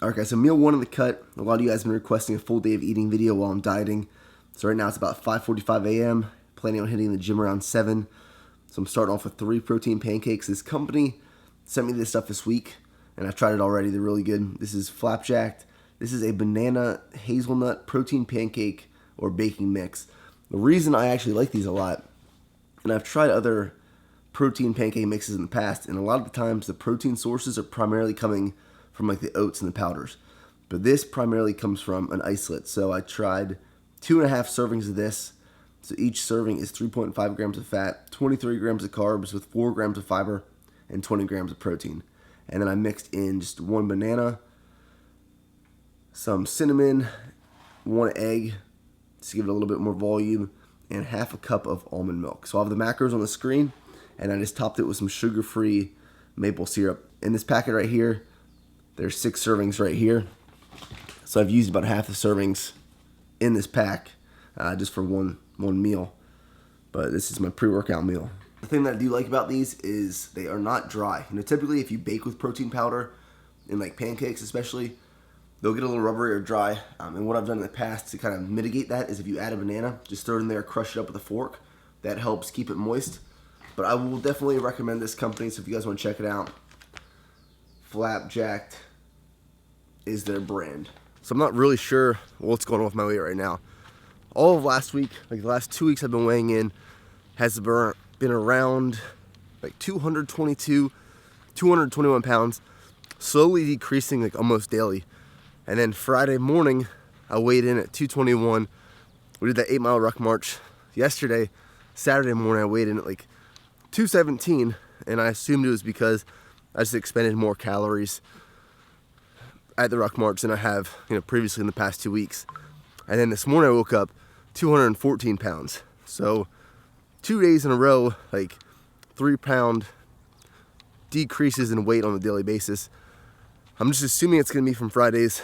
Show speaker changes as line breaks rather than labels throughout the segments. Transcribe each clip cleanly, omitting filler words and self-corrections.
Alright guys, so meal one in the cut. A lot of you guys have been requesting a full day of eating video while I'm dieting. So right now it's about 5:45 a.m. Planning on hitting the gym around 7. So I'm starting off with 3 protein pancakes. This company sent me this stuff this week, and I've tried it already. They're really good. This is Flapjacked. This is a banana hazelnut protein pancake or baking mix. The reason I actually like these a lot, and I've tried other protein pancake mixes in the past, and a lot of the times the protein sources are primarily coming from like the oats and the powders. But this primarily comes from an isolate. So I tried 2.5 servings of this. So each serving is 3.5 grams of fat, 23 grams of carbs with 4 grams of fiber, and 20 grams of protein. And then I mixed in just 1 banana, some cinnamon, 1 egg to give it a little bit more volume, and half a cup of almond milk. So I have the macros on the screen, and I just topped it with some sugar-free maple syrup. In this packet right here, there's 6 servings right here. So I've used about half the servings in this pack just for one meal. But this is my pre-workout meal. The thing that I do like about these is they are not dry. You know, typically if you bake with protein powder, in like pancakes especially, they'll get a little rubbery or dry. And what I've done in the past to kind of mitigate that is if you add a banana, just throw it in there, crush it up with a fork. That helps keep it moist. But I will definitely recommend this company, so if you guys want to check it out, Flapjacked is their brand. So I'm not really sure what's going on with my weight right now. All of last week, like the last 2 weeks I've been weighing in, has been around like 222, 221 pounds, slowly decreasing like almost daily. And then Friday morning, I weighed in at 221. We did that 8-mile ruck march. Yesterday, Saturday morning, I weighed in at like 217, and I assumed it was because I just expended more calories at the ruck march than I have, previously in the past 2 weeks. And then this morning I woke up 214 pounds. So 2 days in a row, like 3-pound decreases in weight on a daily basis. I'm just assuming it's gonna be from Friday's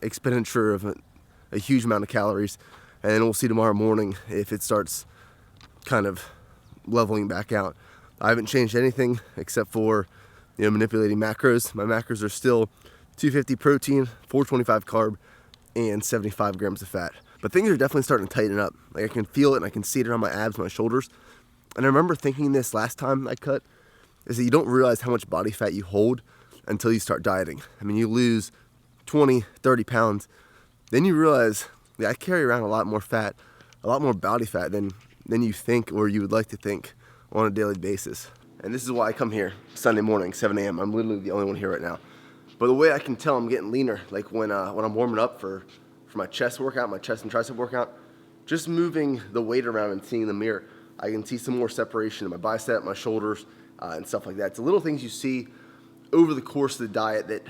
expenditure of a huge amount of calories. And then we'll see tomorrow morning if it starts kind of leveling back out. I haven't changed anything except for manipulating macros. My macros are still 250 protein, 425 carb, and 75 grams of fat. But things are definitely starting to tighten up. Like I can feel it and I can see it on my abs, my shoulders. And I remember thinking this last time I cut, is that you don't realize how much body fat you hold until you start dieting. I mean, you lose 20, 30 pounds, then you realize that I carry around a lot more fat, a lot more body fat than you think or you would like to think on a daily basis. And this is why I come here Sunday morning, 7 a.m. I'm literally the only one here right now. But the way I can tell I'm getting leaner, like when I'm warming up for my chest workout, my chest and tricep workout, just moving the weight around and seeing the mirror, I can see some more separation in my bicep, my shoulders, and stuff like that. It's the little things you see over the course of the diet that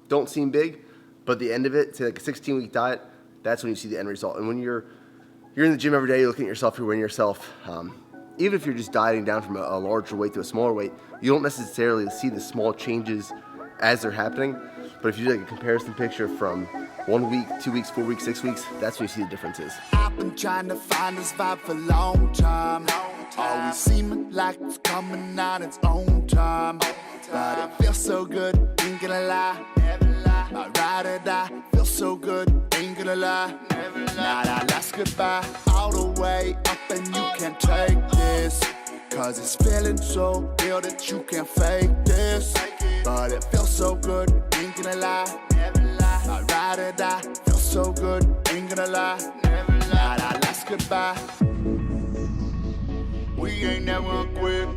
don't seem big, but the end of it, say like a 16-week diet, that's when you see the end result. And when you're in the gym every day, you're looking at yourself, you're weighing yourself, even if you're just dieting down from a larger weight to a smaller weight, you don't necessarily see the small changes as they're happening. But if you do like a comparison picture from 1 week, 2 weeks, 4 weeks, 6 weeks, that's when you see the differences.
I've been trying to find this vibe for a long time. Always seeming like it's coming on its own time. But it feels so good, ain't gonna lie. My ride or die, feels so good, ain't gonna lie. Now that last goodbye, all the way up and you can't take this. Cause it's feeling so real that you can't fake this. But it feels so good, ain't gonna lie. My ride or die, feels so good, ain't gonna lie. Now that last goodbye, we ain't never gonna quit.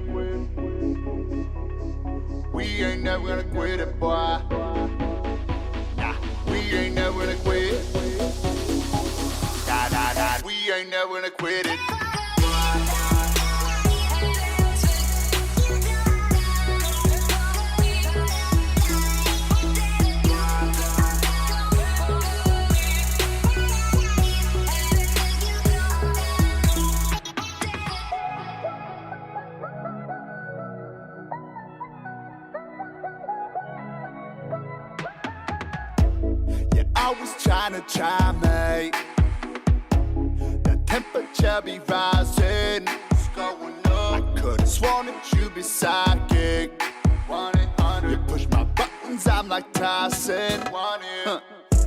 We ain't never gonna quit it, boy. Nah, we ain't never gonna quit. Nah, nah, nah, we ain't never gonna quit it. Always trying to chime me. The temperature be rising. What's going on? I could've sworn that you'd be psychic. 1-800. You push my buttons, I'm like Mike Tyson.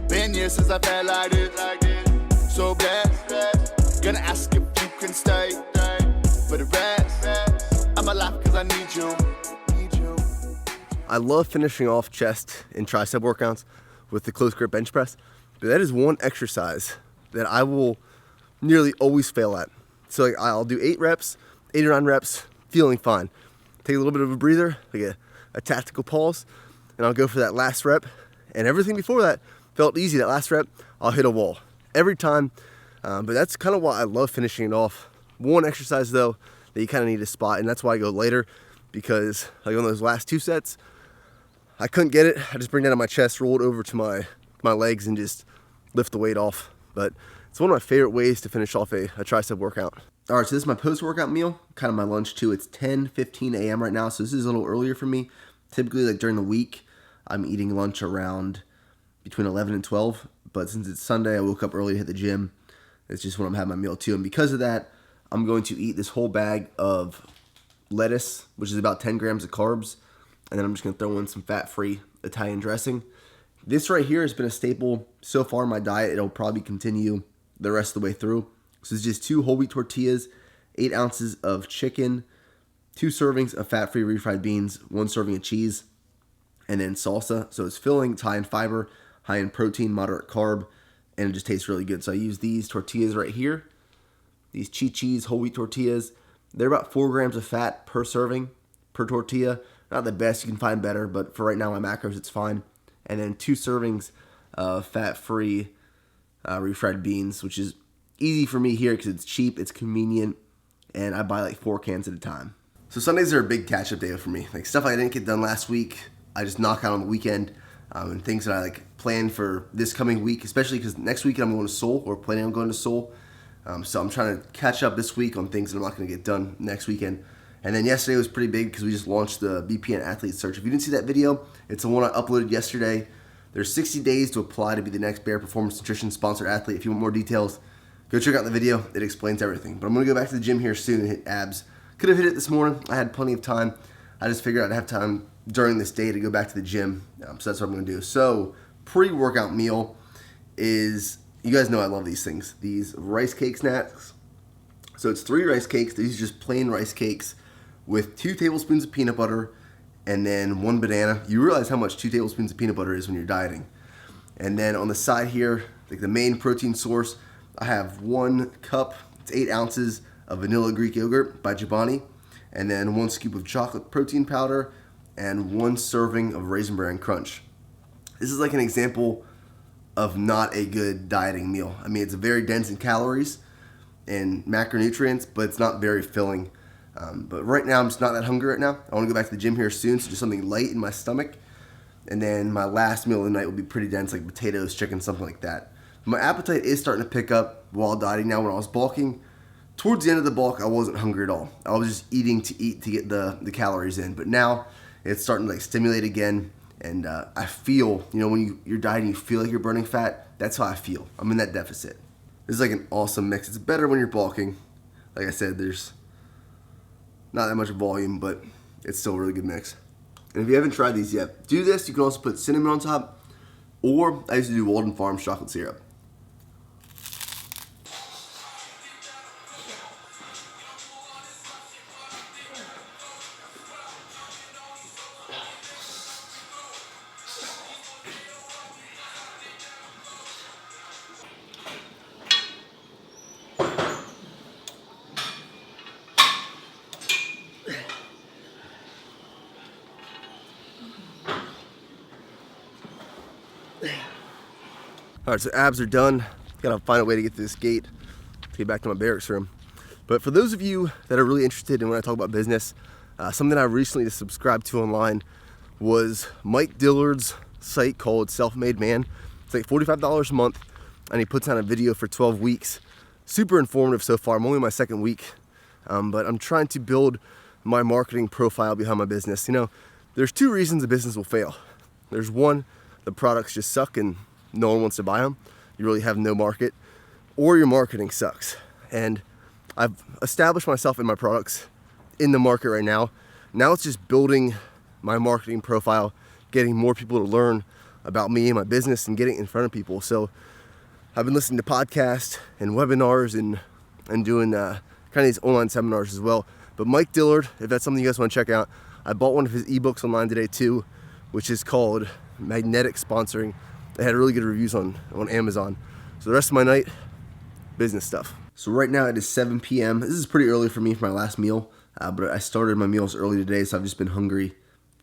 Been years since I felt like this. So blessed. Gonna ask if you can stay. For the rest, I'm alive cause I need you.
I love finishing off chest and tricep workouts with the close grip bench press, but that is one exercise that I will nearly always fail at. So like, I'll do 8 reps, 8 or 9 reps, feeling fine. Take a little bit of a breather, like a tactical pause, and I'll go for that last rep. And everything before that felt easy. That last rep, I'll hit a wall every time. But that's kind of why I love finishing it off. One exercise though that you kind of need to spot, and that's why I go later, because like on those last 2 sets, I couldn't get it. I just bring that on my chest, roll it over to my legs, and just lift the weight off. But it's one of my favorite ways to finish off a tricep workout. All right, so this is my post-workout meal, kind of my lunch too. It's 10:15 a.m. right now, so this is a little earlier for me. Typically, like during the week, I'm eating lunch around between 11 and 12. But since it's Sunday, I woke up early to hit the gym. It's just when I'm having my meal too. And because of that, I'm going to eat this whole bag of lettuce, which is about 10 grams of carbs. And then I'm just going to throw in some fat-free Italian dressing. This right here has been a staple so far in my diet. It'll probably continue the rest of the way through. So it's just 2 whole wheat tortillas, 8 ounces of chicken, 2 servings of fat-free refried beans, 1 serving of cheese, and then salsa. So it's filling, it's high in fiber, high in protein, moderate carb, and it just tastes really good. So I use these tortillas right here, these Chi-Chi's whole wheat tortillas. They're about 4 grams of fat per serving, per tortilla. Not the best, you can find better, but for right now, my macros, it's fine. And then 2 servings of fat-free refried beans, which is easy for me here because it's cheap, it's convenient, and I buy like 4 cans at a time. So Sundays are a big catch-up day for me. Like stuff I didn't get done last week, I just knock out on the weekend, and things that I like plan for this coming week, especially because next weekend I'm going to Seoul, or planning on going to Seoul. So I'm trying to catch up this week on things that I'm not going to get done next weekend. And then yesterday was pretty big because we just launched the BPN Athlete Search. If you didn't see that video, it's the one I uploaded yesterday. There's 60 days to apply to be the next Bare Performance Nutrition sponsored athlete. If you want more details, go check out the video. It explains everything. But I'm going to go back to the gym here soon and hit abs. Could have hit it this morning. I had plenty of time. I just figured I'd have time during this day to go back to the gym. So that's what I'm going to do. So pre-workout meal is, you guys know I love these things. These rice cake snacks. So it's 3 rice cakes. These are just plain rice cakes with 2 tablespoons of peanut butter and then 1 banana. You realize how much 2 tablespoons of peanut butter is when you're dieting. And then on the side here, like the main protein source, I have 1 cup, it's 8 ounces of vanilla Greek yogurt by Chobani, and then 1 scoop of chocolate protein powder, and 1 serving of Raisin Bran Crunch. This is like an example of not a good dieting meal. I mean, it's very dense in calories and macronutrients, but it's not very filling. But right now, I'm just not that hungry right now. I want to go back to the gym here soon, so just something light in my stomach. And then my last meal of the night will be pretty dense, like potatoes, chicken, something like that. My appetite is starting to pick up while dieting now. When I was bulking, towards the end of the bulk, I wasn't hungry at all. I was just eating to eat to get the calories in. But now it's starting to like stimulate again. And I feel, you know, when you're dieting, you feel like you're burning fat. That's how I feel. I'm in that deficit. This is like an awesome mix. It's better when you're bulking. Like I said, there's not that much volume, but it's still a really good mix. And if you haven't tried these yet, do this. You can also put cinnamon on top, or I used to do Walden Farms chocolate syrup. All right, so abs are done. Gotta find a way to get to this gate to get back to my barracks room. But for those of you that are really interested in when I talk about business, something I recently subscribed to online was Mike Dillard's site called Self-Made Man. It's like $45 a month, and he puts on a video for 12 weeks. Super informative so far. I'm only in my 2nd week, but I'm trying to build my marketing profile behind my business. You know, there's 2 reasons a business will fail. There's 1, the products just suck and no one wants to buy them. You really have no market, or your marketing sucks. And I've established myself in my products in the market right now. Now it's just building my marketing profile, getting more people to learn about me and my business and getting it in front of people. So I've been listening to podcasts and webinars and doing kind of these online seminars as well. But Mike Dillard, if that's something you guys want to check out, I bought one of his ebooks online today too, which is called Magnetic Sponsoring. They had really good reviews on Amazon. So the rest of my night, business stuff. So right now it is 7 p.m. This is pretty early for me for my last meal, but I started my meals early today, so I've just been hungry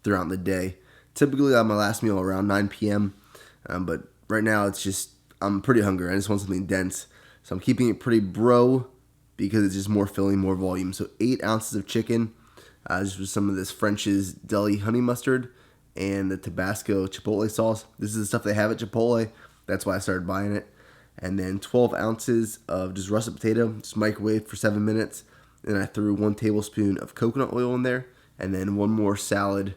throughout the day. Typically I have my last meal around 9 p.m., but right now it's just, I'm pretty hungry. I just want something dense. So I'm keeping it pretty bro because it's just more filling, more volume. So 8 ounces of chicken, just with some of this French's Deli honey mustard and the Tabasco Chipotle sauce. This is the stuff they have at Chipotle. That's why I started buying it. And then 12 ounces of just russet potato, just microwave for 7 minutes. And I threw 1 tablespoon of coconut oil in there. And then 1 more salad.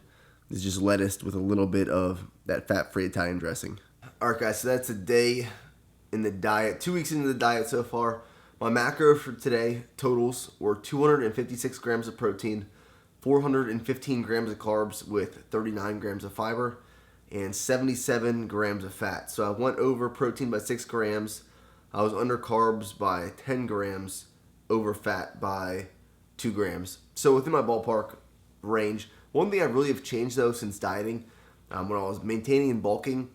It's just lettuce with a little bit of that fat-free Italian dressing. Alright guys, so that's a day in the diet. 2 weeks into the diet so far. My macro for today totals were 256 grams of protein, 415 grams of carbs with 39 grams of fiber, and 77 grams of fat. So I went over protein by 6 grams. I was under carbs by 10 grams, over fat by 2 grams. So within my ballpark range. One thing I really have changed though since dieting, when I was maintaining and bulking,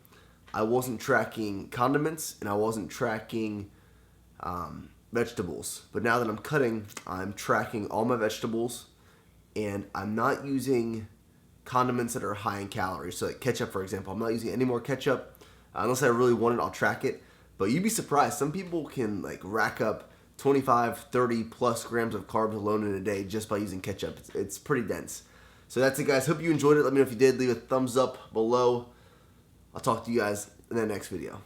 I wasn't tracking condiments and I wasn't tracking vegetables. But now that I'm cutting, I'm tracking all my vegetables and I'm not using condiments that are high in calories. So like ketchup, for example, I'm not using any more ketchup. Unless I really want it, I'll track it. But you'd be surprised. Some people can like rack up 25, 30 plus grams of carbs alone in a day just by using ketchup. It's pretty dense. So that's it, guys. Hope you enjoyed it. Let me know if you did. Leave a thumbs up below. I'll talk to you guys in the next video.